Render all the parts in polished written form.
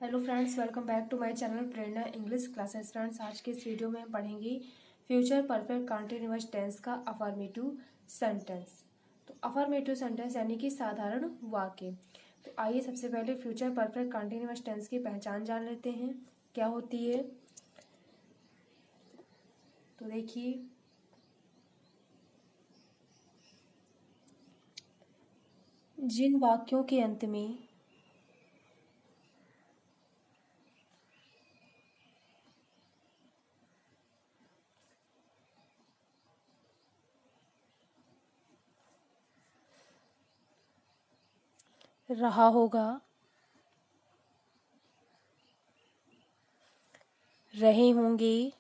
Hello friends, welcome back to my channel Prerna English classes. Friends, आज के इस video में हम पढ़ेंगे फ्यूचर परफेक्ट कंटीन्यूअस टेंस का अफर्मेटिव सेंटेंस। तो अफर्मेटिव सेंटेंस यानी कि साधारण वाक्य। तो आइए सबसे पहले फ्यूचर परफेक्ट कंटीन्यूअस टेंस की पहचान जान लेते हैं, क्या होती है। तो देखिए, जिन वाक्यों के अंत में रहा होगा, रहे होंगे,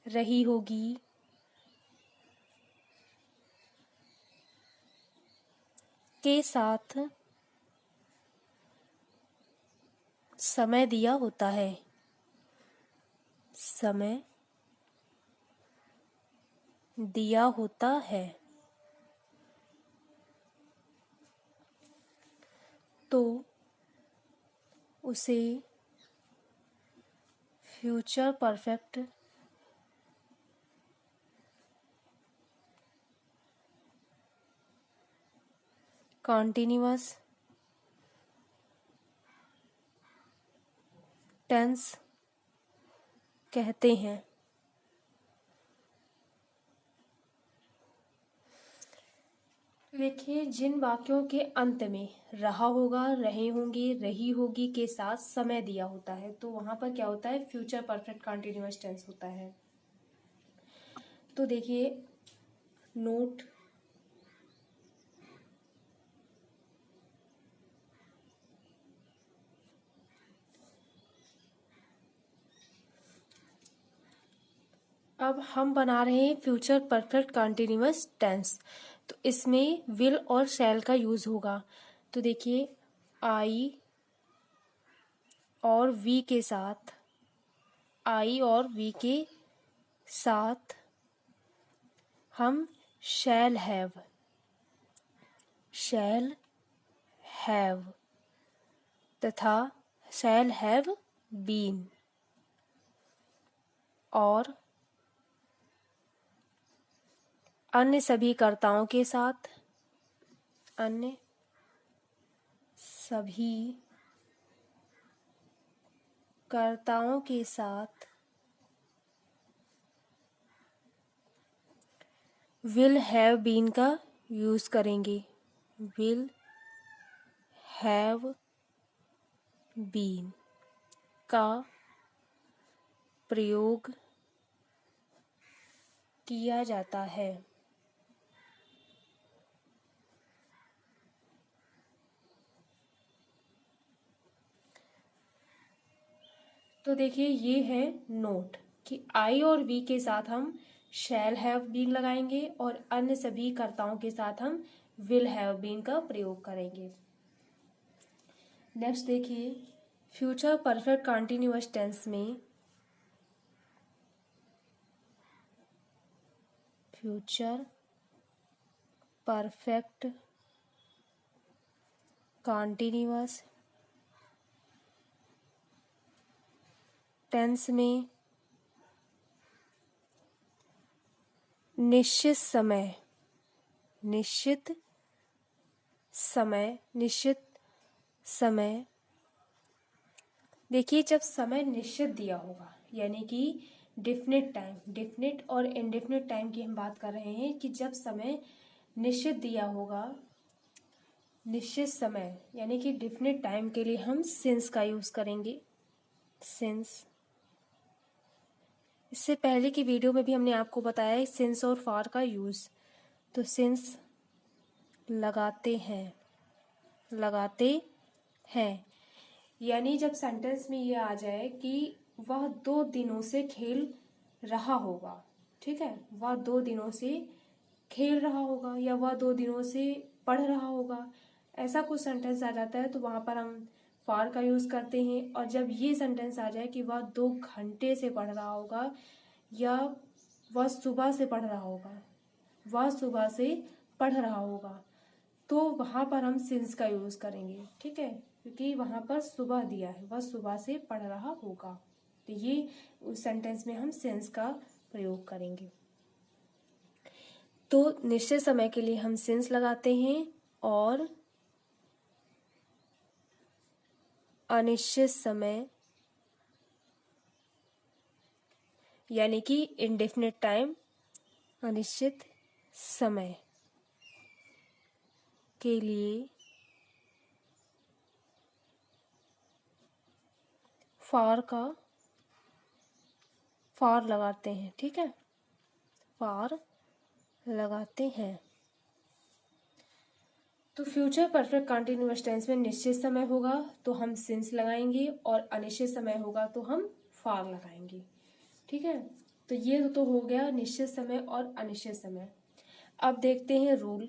रही होगी, के साथ समय दिया होता है, समय दिया होता है, तो उसे फ्यूचर परफेक्ट कंटीन्यूअस टेंस कहते हैं। देखिए, जिन वाक्यों के अंत में रहा होगा, रहे होंगे, रही होगी के साथ समय दिया होता है, तो वहां पर क्या होता है, फ्यूचर परफेक्ट कंटीन्यूअस टेंस होता है। तो देखिए, नोट अब हम बना रहे हैं फ्यूचर परफेक्ट कंटीन्यूअस टेंस। तो इसमें विल और शैल का यूज होगा। तो देखिए, आई और वी के साथ, आई और वी के साथ हम शैल हैव तथा शैल हैव बीन और अन्य सभी कर्ताओं के साथ, अन्य सभी कर्ताओं के साथ विल हैव बीन का यूज करेंगे, विल हैव बीन का प्रयोग किया जाता है। तो देखिए, ये है नोट कि आई और वी के साथ हम शैल हैव बीन लगाएंगे और अन्य सभी कर्ताओं के साथ हम विल हैव बीन का प्रयोग करेंगे। नेक्स्ट देखिए, फ्यूचर परफेक्ट कंटीन्यूअस टेंस में फ्यूचर परफेक्ट कंटीन्यूअस टेंस में निश्चित समय देखिए, जब समय निश्चित दिया होगा यानी कि डिफिनिट टाइम, डिफिनिट और इनडिफिनिट टाइम की हम बात कर रहे हैं कि जब समय निश्चित दिया होगा, निश्चित समय यानी कि डिफिनिट टाइम के लिए हम सिंस का यूज करेंगे, सिंस। इससे पहले की वीडियो में भी हमने आपको बताया है सिंस और फॉर का यूज। तो सिंस लगाते हैं यानी जब सेंटेंस में ये आ जाए कि वह 2 दिनों से खेल रहा होगा, ठीक है, वह 2 दिनों से खेल रहा होगा या वह 2 दिनों से पढ़ रहा होगा, ऐसा कुछ सेंटेंस आ जाता है तो वहां पर हम फॉर का यूज करते हैं। और जब ये सेंटेंस आ जाए कि वह 2 घंटे से पढ़ रहा होगा या वह सुबह से पढ़ रहा होगा, तो वहां पर हम सिंस का यूज करेंगे, ठीक है, क्योंकि वहां पर सुबह दिया है, वह सुबह से पढ़ रहा होगा, तो ये उस सेंटेंस में हम सिंस का प्रयोग करेंगे। तो निश्चित समय के लिए हम सिंस लगाते हैं और अनिश्चित समय यानी कि इंडेफिनिट टाइम, अनिश्चित समय के लिए फॉर लगाते हैं, ठीक है, फॉर लगाते हैं। तो फ्यूचर परफेक्ट कंटिन्यूअस टेंस में निश्चित समय होगा तो हम सिंस लगाएंगे और अनिश्चित समय होगा तो हम फॉर लगाएंगे, ठीक है। तो ये तो हो गया निश्चित समय और अनिश्चित समय। अब देखते हैं रूल।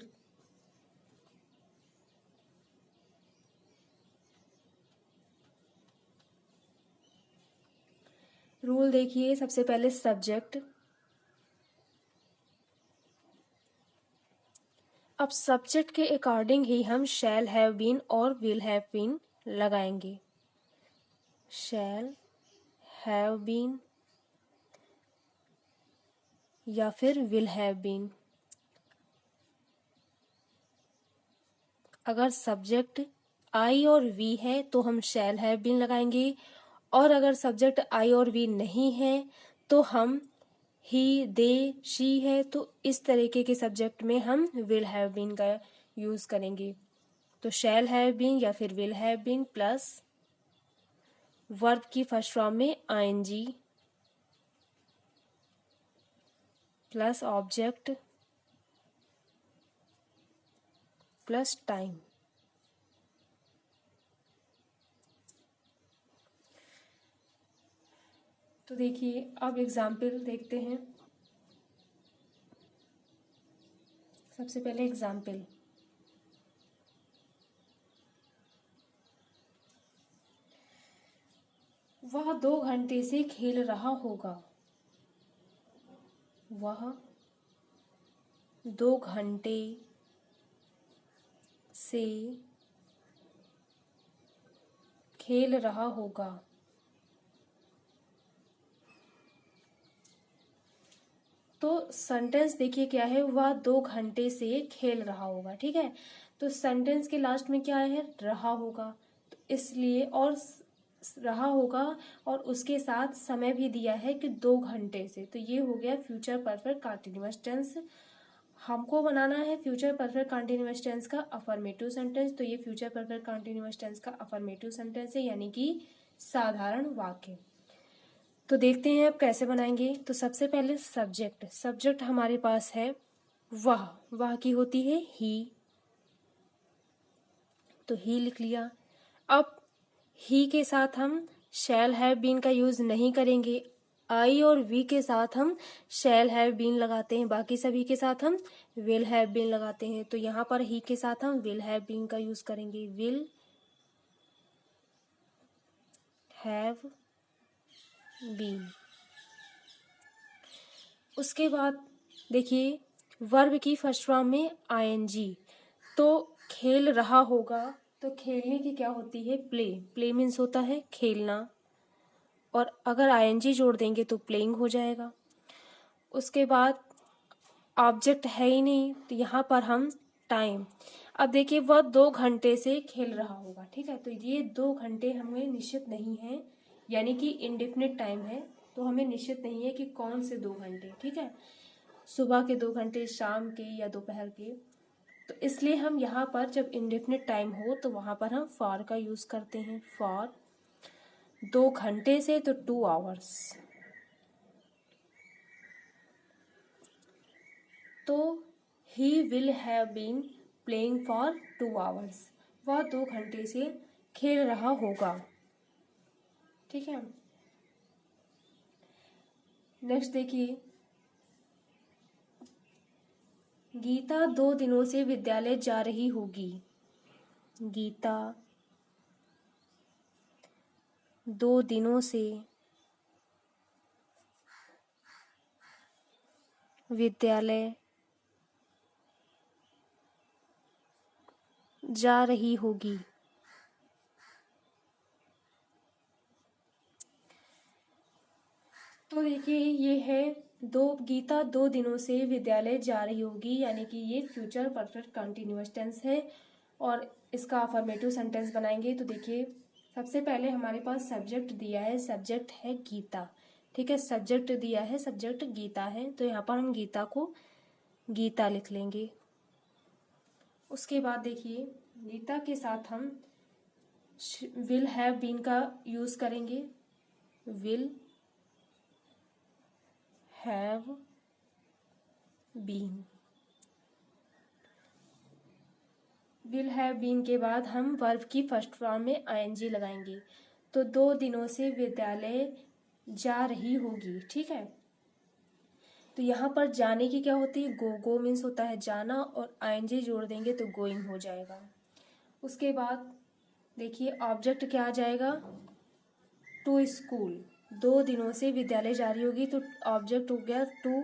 रूल देखिए, सबसे पहले सब्जेक्ट। अब सब्जेक्ट के अकॉर्डिंग ही हम शैल हैव बीन और विल हैव बीन लगाएंगे। शैल हैव बीन या फिर विल हैव बीन। अगर सब्जेक्ट आई और वी है तो हम शैल हैव बीन लगाएंगे, और अगर सब्जेक्ट आई और वी नहीं है तो हम ही, दे, शी है तो इस तरीके के सब्जेक्ट में हम विल हैव बीन का यूज करेंगे। तो शैल हैव बीन या फिर will have been plus verb की फर्स्ट फॉर्म में ING plus object plus time. तो देखिए अब एग्जाम्पल देखते हैं। सबसे पहले एग्जाम्पल। वह 2 घंटे से खेल रहा होगा। वह 2 घंटे से खेल रहा होगा। तो सेंटेंस देखिए क्या है, वह 2 घंटे से खेल रहा होगा, ठीक है। तो सेंटेंस के लास्ट में क्या है, रहा होगा, तो इसलिए और रहा होगा और उसके साथ समय भी दिया है कि 2 घंटे से, तो ये हो गया फ्यूचर परफेक्ट कंटिन्यूअस टेंस। हमको बनाना है फ्यूचर परफेक्ट कंटिन्यूअस टेंस का अफर्मेटिव सेंटेंस, तो ये फ्यूचर परफेक्ट कंटिन्यूअस टेंस का अफर्मेटिव सेंटेंस है, यानी कि साधारण वाक्य। तो देखते हैं अब कैसे बनाएंगे। तो सबसे पहले सब्जेक्ट। सब्जेक्ट हमारे पास है वह की होती है ही, तो ही लिख लिया। अब ही के साथ हम शैल हैव बीन का यूज नहीं करेंगे। आई और वी के साथ हम शैल हैव बीन लगाते हैं, बाकी सभी के साथ हम विल हैव बीन लगाते हैं। तो यहाँ पर ही के साथ हम विल हैव बीन का यूज करेंगे। Will have been. उसके बाद देखिए वर्ब की फर्स्ट फॉर्म में आईएनजी, तो खेल रहा होगा, तो खेलने की क्या होती है, प्ले। प्ले मीन्स होता है खेलना, और अगर आईएनजी जोड़ देंगे तो प्लेइंग हो जाएगा। उसके बाद ऑब्जेक्ट है ही नहीं, तो यहाँ पर हम टाइम। अब देखिए वह 2 घंटे से खेल रहा होगा, ठीक है, तो ये 2 घंटे हमें निश्चित नहीं है, यानी कि इंडेफिनिट टाइम है, तो हमें निश्चित नहीं है कि कौन से 2 घंटे, ठीक है, सुबह के 2 घंटे, शाम के या दोपहर के। तो इसलिए हम यहाँ पर जब इंडेफिनिट टाइम हो तो वहाँ पर हम फॉर का यूज करते हैं। फॉर 2 घंटे से तो 2 आवर्स, तो he will have been playing for 2 hours. वह 2 घंटे से खेल रहा होगा, ठीक है। नेक्स्ट देखिए, गीता 2 दिनों से विद्यालय जा रही होगी। गीता 2 दिनों से विद्यालय जा रही होगी। तो देखिए ये है गीता 2 दिनों से विद्यालय जा रही होगी, यानी कि ये फ्यूचर परफेक्ट कंटिन्यूअस टेंस है और इसका अफर्मेटिव सेंटेंस बनाएंगे। तो देखिए सबसे पहले हमारे पास सब्जेक्ट दिया है, सब्जेक्ट है गीता, ठीक है, सब्जेक्ट दिया है, सब्जेक्ट गीता है, तो यहाँ पर हम गीता को गीता लिख लेंगे। उसके बाद देखिए गीता के साथ हम विल हैव बीन का यूज करेंगे, will have been. Will have been के बाद हम वर्ब की फर्स्ट फॉर्म में आईएनजी लगाएंगे। तो 2 दिनों से विद्यालय जा रही होगी, ठीक है। तो यहाँ पर जाने की क्या होती है, गो मीन्स होता है जाना और आईएनजी जोड़ देंगे तो गोइंग हो जाएगा। उसके बाद देखिए ऑब्जेक्ट क्या आ जाएगा, टू स्कूल। 2 दिनों से विद्यालय जा रही होगी तो ऑब्जेक्ट हो गया टू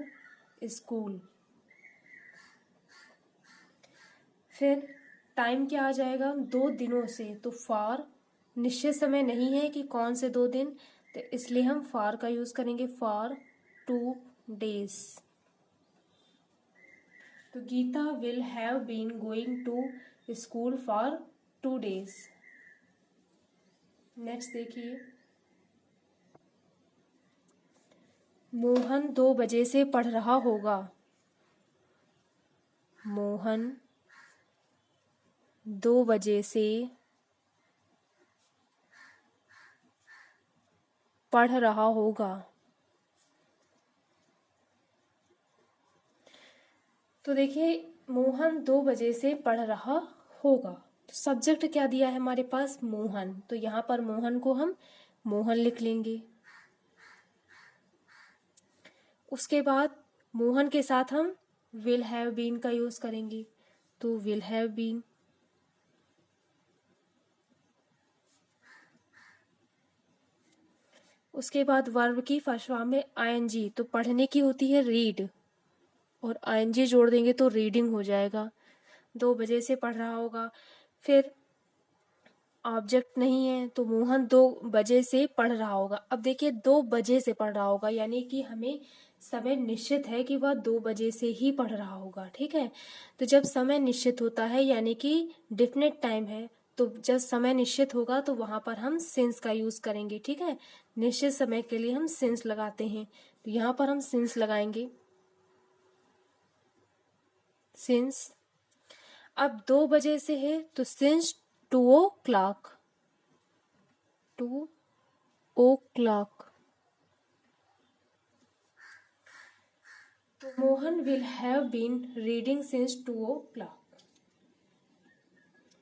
स्कूल। फिर टाइम क्या आ जाएगा, 2 दिनों से, तो फॉर निश्चित समय नहीं है कि कौन से 2 दिन, तो इसलिए हम फॉर का यूज करेंगे, फॉर 2 days। तो Geeta will have been going to school for 2 days। Next देखिए मोहन 2 बजे से पढ़ रहा होगा। मोहन 2 बजे से पढ़ रहा होगा। तो देखिए मोहन 2 बजे से पढ़ रहा होगा, तो सब्जेक्ट क्या दिया है हमारे पास, मोहन, तो यहाँ पर मोहन को हम मोहन लिख लेंगे। उसके बाद मोहन के साथ हम विल हैव बीन का यूज करेंगे, तो विल हैव बीन। उसके बाद वर्ब की फर्स्ट फॉर्म में आईएनजी, तो पढ़ने की होती है रीड और आईएनजी जोड़ देंगे तो रीडिंग हो जाएगा। 2 बजे से पढ़ रहा होगा। फिर ऑब्जेक्ट नहीं है तो मोहन 2 बजे से पढ़ रहा होगा। अब देखिए 2 बजे से पढ़ रहा होगा यानी कि हमें समय निश्चित है कि वह 2 बजे से ही पढ़ रहा होगा, ठीक है। तो जब समय निश्चित होता है यानी कि डेफिनेट टाइम है, तो जब समय निश्चित होगा तो वहां पर हम सिंस का यूज करेंगे, ठीक है। निश्चित समय के लिए हम सिंस लगाते हैं, तो यहाँ पर हम सिंस लगाएंगे, सिंस। अब 2 बजे से है तो सिंस 2 o'clock, 2 o'clock। तो Mohan will have been reading since 2 o'clock।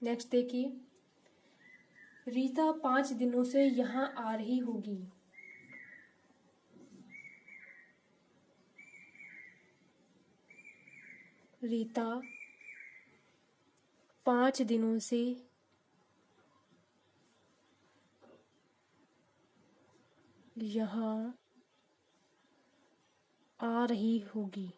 Next देखिए रीता 5 दिनों से यहाँ आ रही होगी। रीता 5 दिनों से यहाँ आ रही होगी।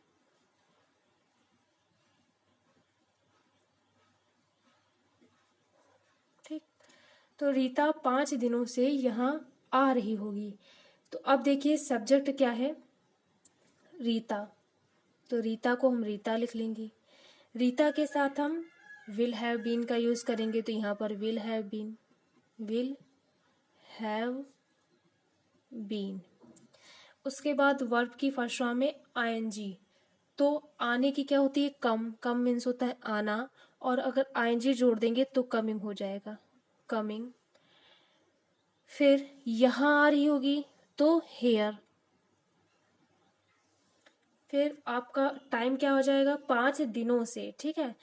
ठीक, तो रीता 5 दिनों से यहाँ आ रही होगी। तो अब देखिए सब्जेक्ट क्या है, रीता, तो रीता को हम रीता लिख लेंगे। रीता के साथ हम विल हैव बीन का यूज करेंगे, तो यहाँ पर will have been, will have been. उसके बाद वर्ब की फर्स्ट फॉर्म में आईएनजी, तो आने की क्या होती है, कम, कम मीन्स होता है आना, और अगर आईएनजी जोड़ देंगे तो कमिंग हो जाएगा, कमिंग। फिर यहाँ आ रही होगी तो हेयर। फिर आपका टाइम क्या हो जाएगा, 5 दिनों से, ठीक है।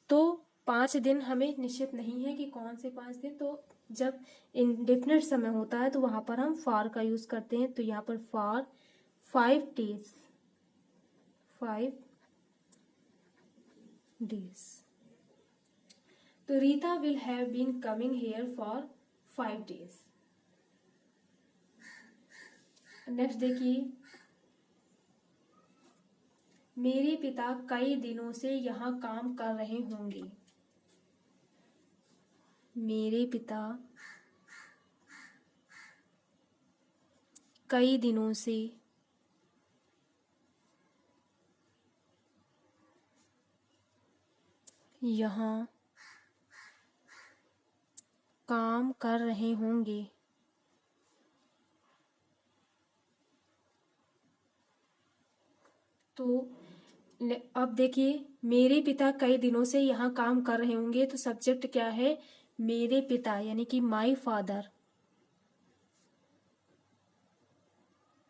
तो 5 दिन हमें निश्चित नहीं है कि कौन से 5 दिन, तो जब इंडेफिनिट समय होता है तो वहां पर हम फॉर का यूज करते हैं, तो यहाँ पर फॉर 5 days, 5 days। तो Rita will have been coming here for 5 days। Next देखिए मेरे पिता कई दिनों से यहाँ काम कर रहे होंगे। मेरे पिता कई दिनों से यहाँ काम कर रहे होंगे। तो अब देखिए, मेरे पिता कई दिनों से यहाँ काम कर रहे होंगे, तो सब्जेक्ट क्या है? मेरे पिता, यानी कि माई फादर।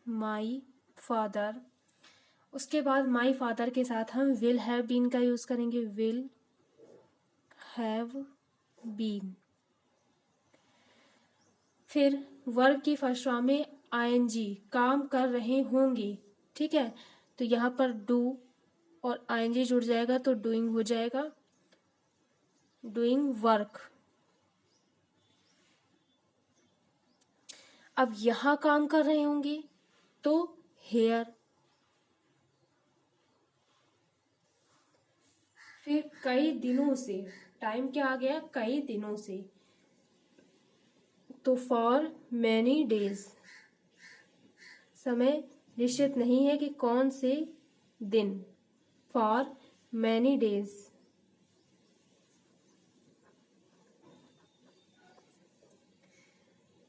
My father. उसके बाद माई फादर के साथ हम विल हैव बीन का यूज करेंगे। Will have been. फिर वर्ब की फर्स्ट फॉर्म में आईएनजी, काम कर रहे होंगे। ठीक है, तो यहाँ पर डू और आईएनजी जुड़ जाएगा तो डूइंग हो जाएगा। Doing work. अब यहाँ काम कर रहे होंगे तो हेयर। फिर कई दिनों से, टाइम क्या आ गया? कई दिनों से, तो फॉर मैनी डेज। समय निश्चित नहीं है कि कौन से दिन। For many days.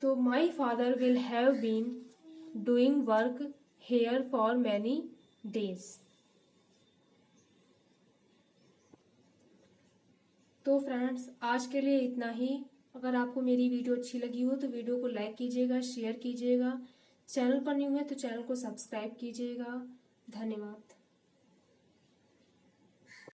तो my father will have been doing work here for many days. तो फ्रेंड्स, आज के लिए इतना ही। अगर आपको मेरी वीडियो अच्छी लगी हो तो वीडियो को लाइक कीजिएगा, शेयर कीजिएगा। चैनल पर न्यू है तो चैनल को सब्सक्राइब कीजिएगा। धन्यवाद।